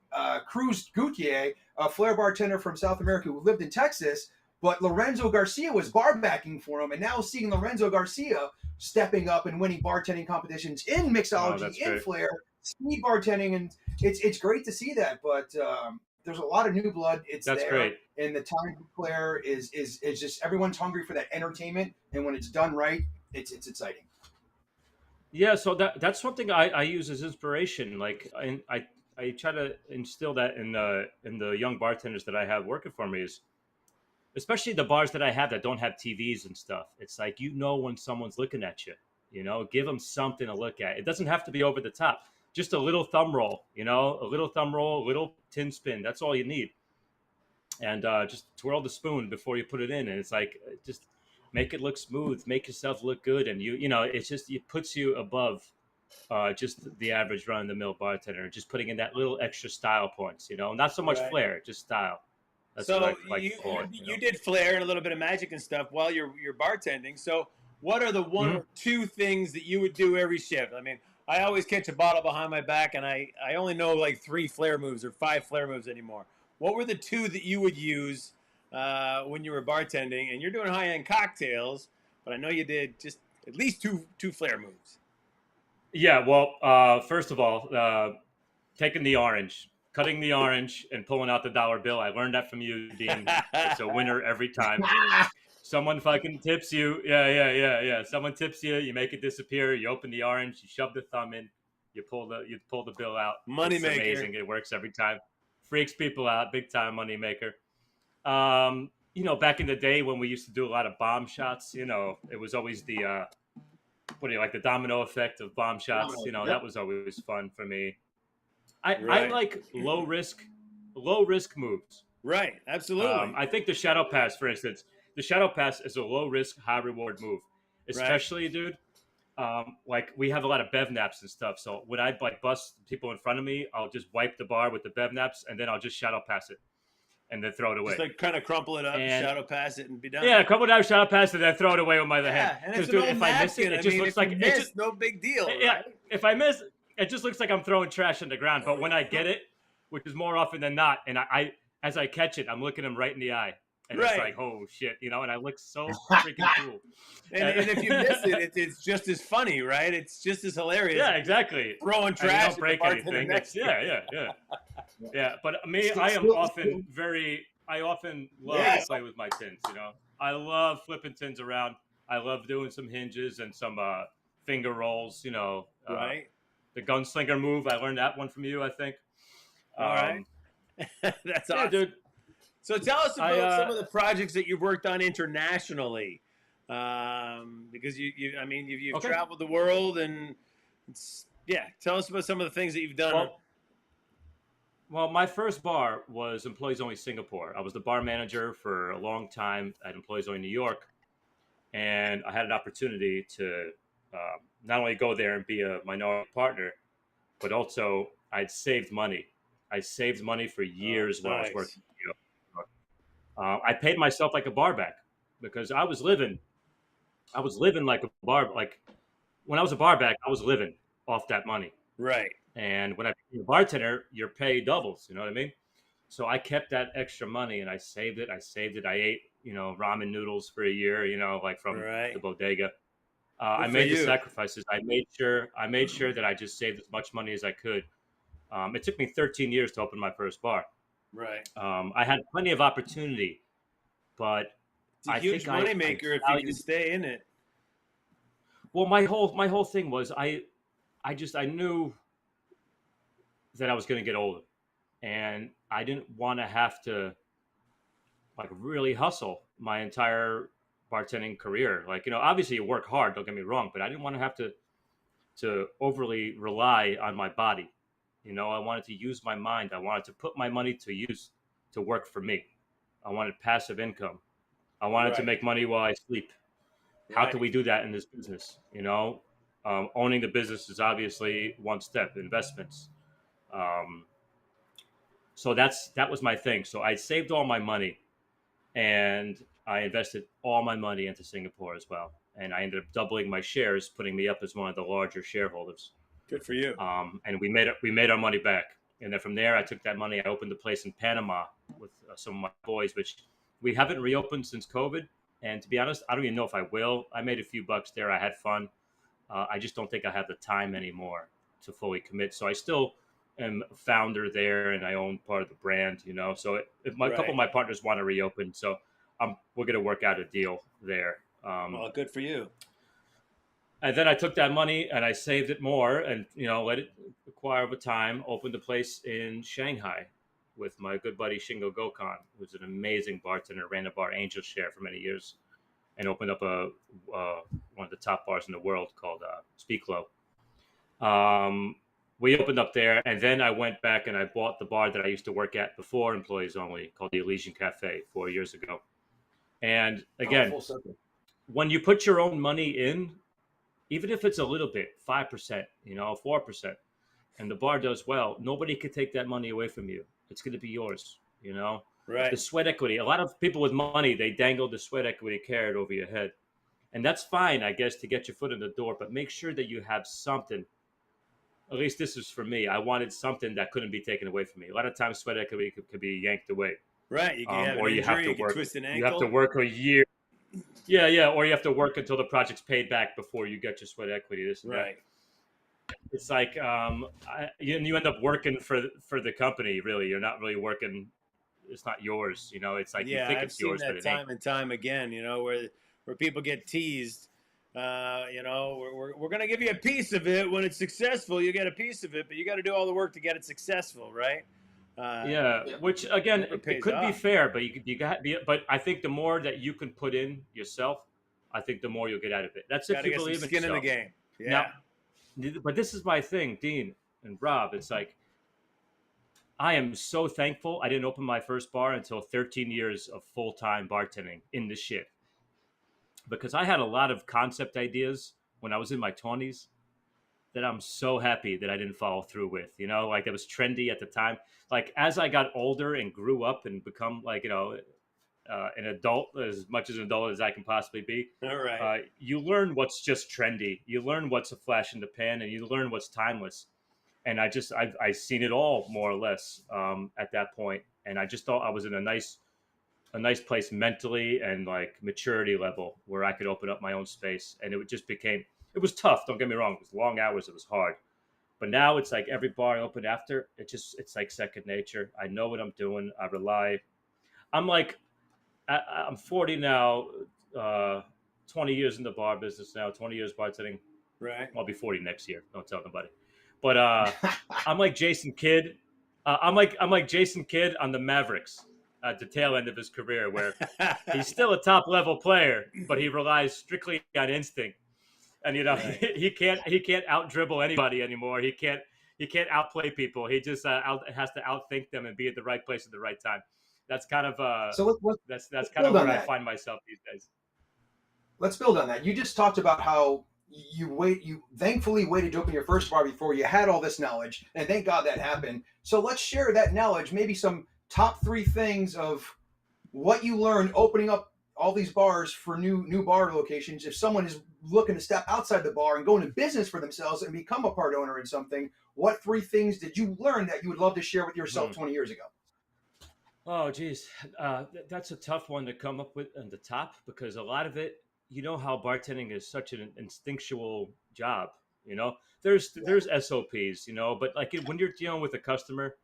Cruz Gutierrez, a flair bartender from South America who lived in Texas, but Lorenzo Garcia was bar backing for him, and now seeing Lorenzo Garcia stepping up and winning bartending competitions in mixology, in flair, speed bartending, and it's great to see that. But there's a lot of new blood. That's great. And the time for flair is just everyone's hungry for that entertainment, and when it's done right, it's exciting. Yeah, so that's something I use as inspiration. Like, I try to instill that in the young bartenders that I have working for me, is especially the bars that I have that don't have TVs and stuff. It's like, you know, when someone's looking at you, you know, give them something to look at. It doesn't have to be over the top. Just a little thumb roll, you know, a little tin spin. That's all you need. And just twirl the spoon before you put it in, and it's like, just make it look smooth, make yourself look good, and you know, it's just, it puts you above just the average run-of-the-mill bartender. Just putting in that little extra style points, you know, not so much flair, just style. That's so you did flair and a little bit of magic and stuff while you're bartending. So what are the one or two things that you would do every shift? I mean, I always catch a bottle behind my back, and I only know like 3 flair moves or 5 flair moves anymore. What were the 2 that you would use when you were bartending? And you're doing high-end cocktails, but I know you did just at least two flair moves. Yeah, well, first of all, taking the orange, cutting the orange, and pulling out the dollar bill. I learned that from you, Dean. It's a winner every time. Someone fucking tips you. Yeah. Someone tips you. You make it disappear. You open the orange. You shove the thumb in. You pull the bill out. Money maker. Amazing. It works every time. Freaks people out. Big time money maker. You know, back in the day when we used to do a lot of bomb shots, you know, it was always the the domino effect of bomb shots. You know, that was always fun for me. I like low risk moves. Right, absolutely. I think the Shadow Pass, for instance, is a low risk, high reward move, especially, dude. Like, we have a lot of bev naps and stuff. So when I like bust people in front of me, I'll just wipe the bar with the bev naps, and then I'll just shadow pass it, and then throw it away. Just like kind of crumple it up, shadow pass it, and be done. Yeah, crumple it up, shadow pass it, and then throw it away with my other hand. Because, dude, if I miss it, it just looks like it's just no big deal. Yeah, right? If I miss, it just looks like I'm throwing trash on the ground. But when I get it, which is more often than not, and I as I catch it, I'm looking him right in the eye. And Right. it's like, oh shit, you know, and I look so freaking cool. And if you miss it, it's just as funny, right? It's just as hilarious. Yeah, exactly. Throwing And you trash don't break anything. It's, yeah. But me, I am often I often love to play with my tins, you know. I love flipping tins around. I love doing some hinges and some finger rolls, you know. Right. The gunslinger move, I learned that one from you, I think. All right. That's awesome. Yeah, dude. So tell us about some of the projects that you've worked on internationally, because you've traveled the world, and tell us about some of the things that you've done. Well, my first bar was Employees Only Singapore. I was the bar manager for a long time at Employees Only New York, and I had an opportunity to not only go there and be a minority partner, but also I'd saved money. I saved money for years when I was working. I paid myself like a bar back because I was living like a bar. Like when I was a bar back, I was living off that money. Right. And when I became a bartender, your pay doubles. You know what I mean? So I kept that extra money and I saved it. I ate, you know, ramen noodles for a year. You know, like from the bodega. I made the sacrifices. I made sure that I just saved as much money as I could. It took me 13 years to open my first bar. Right. I had plenty of opportunity, but it's a huge moneymaker if you can stay in it. Well, my whole thing was I knew that I was going to get older, and I didn't want to have to like really hustle my entire bartending career. Like, you know, obviously you work hard, don't get me wrong, but I didn't want to have to overly rely on my body. You know, I wanted to use my mind. I wanted to put my money to use to work for me. I wanted passive income. I wanted to make money while I sleep. How can we do that in this business? You know, owning the business is obviously one step, investments. So that was my thing. So I saved all my money and I invested all my money into Singapore as well. And I ended up doubling my shares, putting me up as one of the larger shareholders. Good for you. And we made our money back. And then from there, I took that money. I opened a place in Panama with some of my boys, which we haven't reopened since COVID. And to be honest, I don't even know if I will. I made a few bucks there. I had fun. I just don't think I have the time anymore to fully commit. So I still am a founder there, and I own part of the brand, you know. So if a couple of my partners want to reopen, so we're going to work out a deal there. Well, good for you. And then I took that money and I saved it more and, you know, let it acquire over time, opened a place in Shanghai with my good buddy Shingo Gokon, who's an amazing bartender, ran a bar, Angel Share, for many years, and opened up one of the top bars in the world called Speak Low. We opened up there, and then I went back and I bought the bar that I used to work at before Employees Only, called the Elysian Cafe, 4 years ago. And again, when you put your own money in, even if it's a little bit, 5%, you know, 4%, and the bar does well, nobody can take that money away from you. It's going to be yours, you know? Right. The sweat equity. A lot of people with money, they dangle the sweat equity carrot over your head. And that's fine, I guess, to get your foot in the door, but make sure that you have something. At least this is for me. I wanted something that couldn't be taken away from me. A lot of times sweat equity could be yanked away. Right. You can have an injury, you can twist an ankle. You have to work a year. Yeah. Or you have to work until the project's paid back before you get your sweat equity. This and that. It's like you end up working for the company. Really, you're not really working. It's not yours. You know, it's like you think it's yours, but it ain't. Time and time again. You know, where people get teased. You know, we're going to give you a piece of it when it's successful. You get a piece of it, but you got to do all the work to get it successful, right? Which again, it could be fair, but you got. But I think the more that you can put in yourself, I think the more you'll get out of it. That's if you believe in skin yourself. In the game. Yeah. Now, but this is my thing, Dean and Rob. It's like I am so thankful I didn't open my first bar until 13 years of full-time bartending in this shit. Because I had a lot of concept ideas when I was in my 20s that I'm so happy that I didn't follow through with, you know, like that was trendy at the time. Like as I got older and grew up and become like, you know, an adult, as much as an adult as I can possibly be. All right. You learn what's just trendy. You learn what's a flash in the pan, and you learn what's timeless. And I've seen it all more or less at that point. And I just thought I was in a nice a nice place mentally and like maturity level where I could open up my own space. And it was tough. Don't get me wrong. It was long hours. It was hard. But now it's like every bar I open after, it's like second nature. I know what I'm doing. I rely. I'm like, I'm 40 now, 20 years in the bar business now, 20 years bartending. Right. I'll be 40 next year. Don't tell nobody. But I'm like Jason Kidd. I'm like Jason Kidd on the Mavericks at the tail end of his career, where he's still a top level player, but he relies strictly on instinct. And Right. he can't out dribble anybody anymore. He can't outplay people. He just has to outthink them and be at the right place at the right time. That's kind of So that's let's kind of build on where I that. find myself these days. Let's build on that. You just talked about how you thankfully waited to open your first bar before you had all this knowledge, and thank God that happened. So let's share that knowledge, maybe some top 3 things of what you learned opening up all these bars for new bar locations. If someone is looking to step outside the bar and go into business for themselves and become a part owner in something, what 3 things did you learn that you would love to share with yourself 20 years ago? Oh, geez, that's a tough one to come up with on the top, because a lot of it, you know, how bartending is such an instinctual job. You know, there's SOPs, you know, but like when you're dealing with a customer,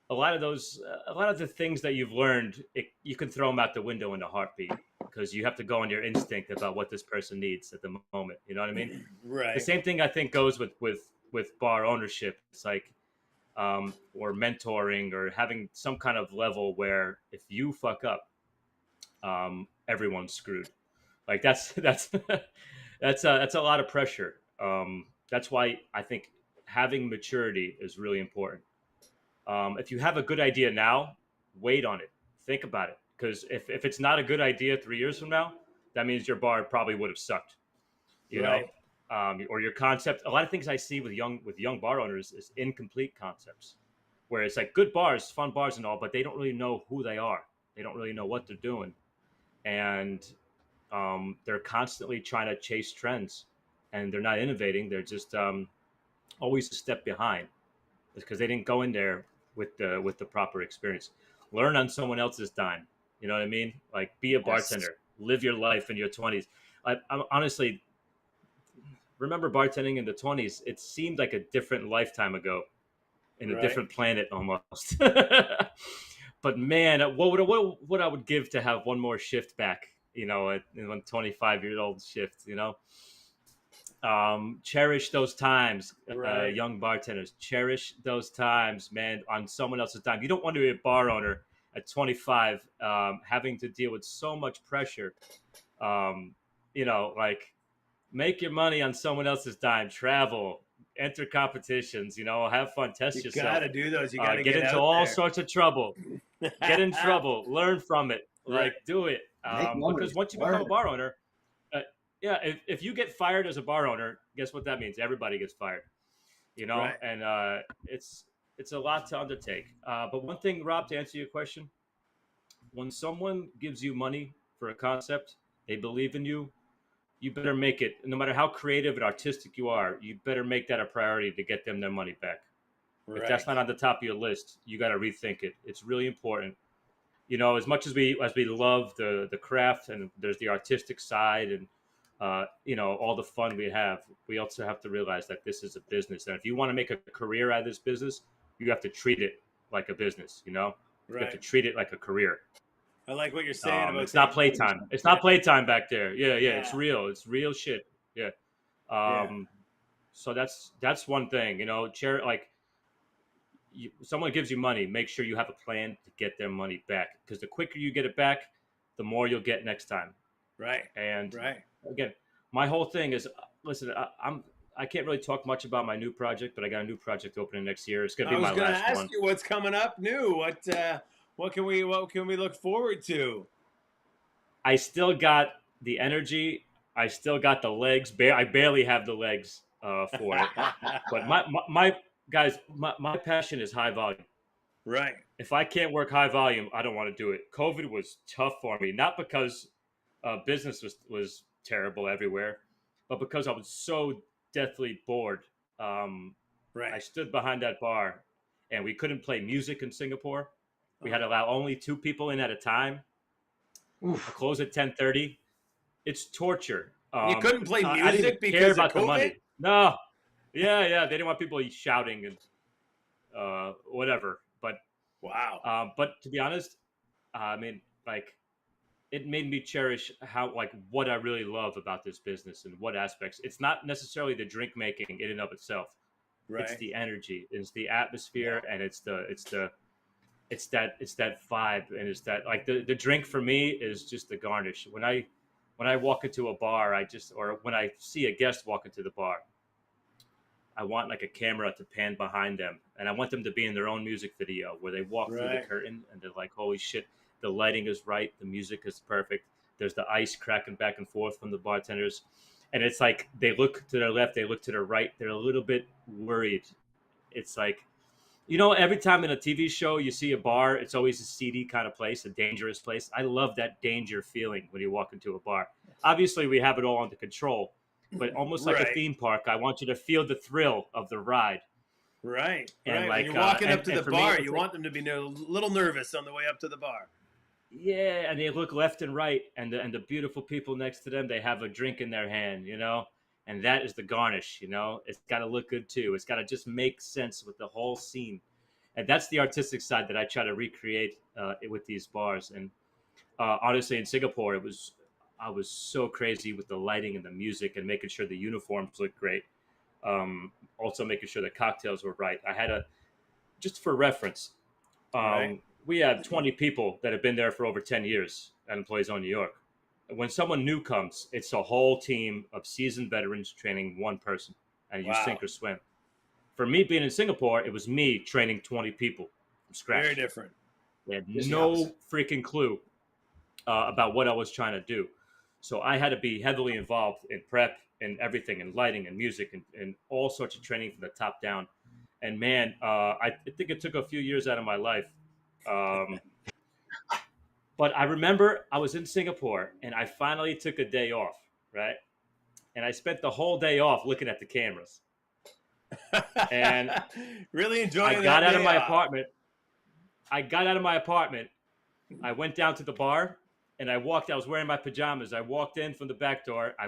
a lot of the things that you've learned, you can throw them out the window in a heartbeat, because you have to go on your instinct about what this person needs at the moment. You know what I mean? The Right. same thing I think goes with bar ownership. It's like, or mentoring, or having some kind of level where if you fuck up, everyone's screwed. Like that's that's a lot of pressure. That's why I think having maturity is really important. If you have a good idea now, wait on it. Think about it. Because if it's not a good idea 3 years from now, that means your bar probably would have sucked. You know, Right. or your concept. A lot of things I see with young bar owners is incomplete concepts, where it's like good bars, fun bars, and all, but they don't really know who they are. They don't really know what they're doing, and they're constantly trying to chase trends, and they're not innovating. They're just always a step behind, because they didn't go in there with the proper experience. Learn on someone else's dime. You know what I mean? Like, be a Yes. bartender. Live your life in your 20s. I'm honestly remember bartending in the 20s. It seemed like a different lifetime ago, in a Right. different planet almost. But man, what I would give to have one more shift back. You know, at 25-year-old shift. You know, cherish those times, Right. young bartenders. Cherish those times, man, on someone else's time. You don't want to be a bar owner at 25, having to deal with so much pressure. You know, like, make your money on someone else's dime. Travel, enter competitions. You know, have fun, test You yourself. gotta do those. You gotta Get get into out all there. sorts of trouble. Get in trouble. Learn from it. Right. Like, do it. Make Because memories. once you become Learn. a bar owner, uh, yeah, if you get fired as a bar owner, guess what that means? Everybody gets fired. You know, Right. and it's a lot to undertake. But one thing, Rob, to answer your question, when someone gives you money for a concept, they believe in you. You better make it, no matter how creative and artistic you are, you better make that a priority to get them their money back. If Right. that's not on the top of your list, you got to rethink it. It's really important. You know, as much as we love the craft, and there's the artistic side, and you know, all the fun we have, we also have to realize that this is a business, and if you want to make a career out of this business, you have to treat it like a business. You know, you have to Right. treat it like a career. I like what you're saying about It's not that. playtime. It's Yeah. not playtime back there. Yeah, yeah, it's Yeah. real. It's real shit. Yeah. Yeah. Um, so that's one thing. You know, like, someone gives you money, make sure you have a plan to get their money back, because the quicker you get it back, the more you'll get next time. Right. And Right. again, my whole thing is, listen, I can't really talk much about my new project, but I got a new project opening next year. It's gonna I be was my gonna last ask one. you what's coming up new. What can we look forward to? I still got the energy. I still got the legs. I barely have the legs for it. But my guys, my passion is high volume. Right. If I can't work high volume, I don't want to do it. COVID was tough for me, not because business was terrible everywhere, but because I was so deathly bored. Right. I stood behind that bar, and we couldn't play music in Singapore. We had Uh-huh. to allow only 2 people in at a time. Oof. Close at 10:30. It's torture. You couldn't play I didn't even music care because of about the COVID? money. No. Yeah. They didn't want people shouting and whatever. Wow. But to be honest, I mean, like, it made me cherish what I really love about this business and what aspects. It's not necessarily the drink making in and of itself. It's Right. the energy, it's the atmosphere, and it's that vibe, and it's that, like, the drink for me is just the garnish. When I walk into a bar, or when I see a guest walk into the bar, I want like a camera to pan behind them, and I want them to be in their own music video where they walk through the Right. curtain and they're like, "Holy shit, the lighting is right, the music is perfect. There's the ice cracking back and forth from the bartenders." And it's like they look to their left, they look to their right, they're a little bit worried. It's like, every time in a TV show you see a bar, it's always a seedy kind of place, a dangerous place. I love that danger feeling when you walk into a bar. Obviously, we have it all under control, but almost like a Right. theme park, I want you to feel the thrill of the ride. Right. And When like, you're walking up to and the for me, bar, it's you like, want them to be a little nervous on the way up to the bar. yeah, and they look left and right, and the beautiful people next to them, they have a drink in their hand, and that is the garnish. It's got to look good too. It's got to just make sense with the whole scene, and that's the artistic side that I try to recreate with these bars. And honestly, in Singapore, I was so crazy with the lighting and the music and making sure the uniforms looked great. Also making sure the cocktails were right. Just for reference, Right. we have 20 people that have been there for over 10 years at Employees on New York. When someone new comes, it's a whole team of seasoned veterans training one person, and you Wow. sink or swim. For me being in Singapore, it was me training 20 people from scratch. Very different. They had Just the no opposite. freaking clue about what I was trying to do. So I had to be heavily involved in prep and everything, and lighting and music and all sorts of training from the top down. And man, I think it took a few years out of my life. But I remember I was in Singapore and I finally took a day off, right? And I spent the whole day off looking at the cameras. And really enjoying I that got out of day my off. apartment. I went down to the bar and I was wearing my pajamas. I walked in from the back door. I